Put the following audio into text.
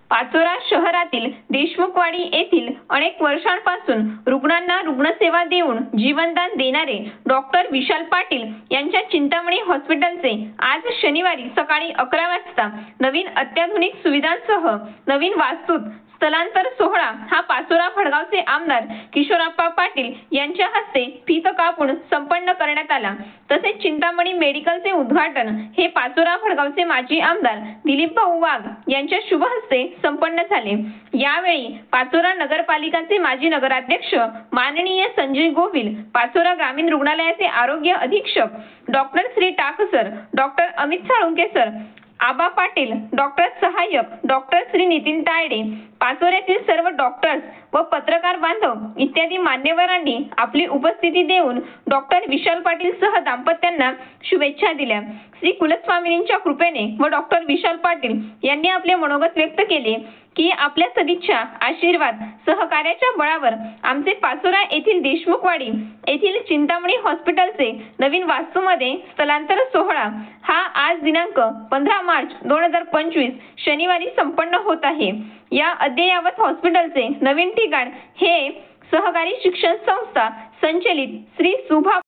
पाचोरा शहरातील देशमुखवाडी येथील अनेक वर्षांपासून रुग्णांना रुग्णसेवा देऊन जीवनदान देणारे डॉक्टर विशाल पाटील यांच्या चिंतामणी हॉस्पिटलचे आज शनिवारी सकाळी 11 वाजता नवीन अत्याधुनिक सुविधांसह नवीन वास्तूत स्थलांतर सोहळा हा पाचोरा फडगावचे आमदार किशोरप्पा पाटील यांच्या हस्ते फीत कापून संपन्न करण्यात आला। तसेच चिंतामणी मेडिकलचे उद्घाटन हे पाचोरा फडगावचे माजी आमदार दिलीप भाऊ वाघ यांच्या शुभ हस्ते संपन्न झाले। यावेळी पाचोरा नगरपालिकाचे माजी नगराध्यक्ष माननीय संजय गोविल, पाचोरा ग्रामीण रुग्णालयाचे आरोग्य अधीक्षक doctor Shri Taksar, doctor Amit Salunke sir, Aba Patil, doctor सहाय्यक डॉक्टर श्री नितीन तायडे, पाचोऱ्यातील सर्व डॉक्टर्स व पत्रकार बांधव इत्यादी मान्यवरांनी आपली उपस्थिती देऊन डॉक्टर विशाल पाटील सह दाम्पत्यांना शुभेच्छा दिल्या। श्री कुलस्वामिनींच्या कृपेने व डॉक्टर विशाल पाटील यांनी आपले मनोगत व्यक्त केले की आपल्या सदिच्छा, आशीर्वाद, सहकार्याच्या बळावर आमचे पाचोरा येथील देशमुखवाडी येथील चिंतामणी हॉस्पिटलचे नवीन वास्तूमध्ये स्थलांतर सोहळा हा आज दिनांक 15 मार्च 2025 शनिवारी संपन्न होत आहे। या अद्ययावत हॉस्पिटलचे नवीन ठिकाण हे सहकारी शिक्षण संस्था संचलित श्री सुभा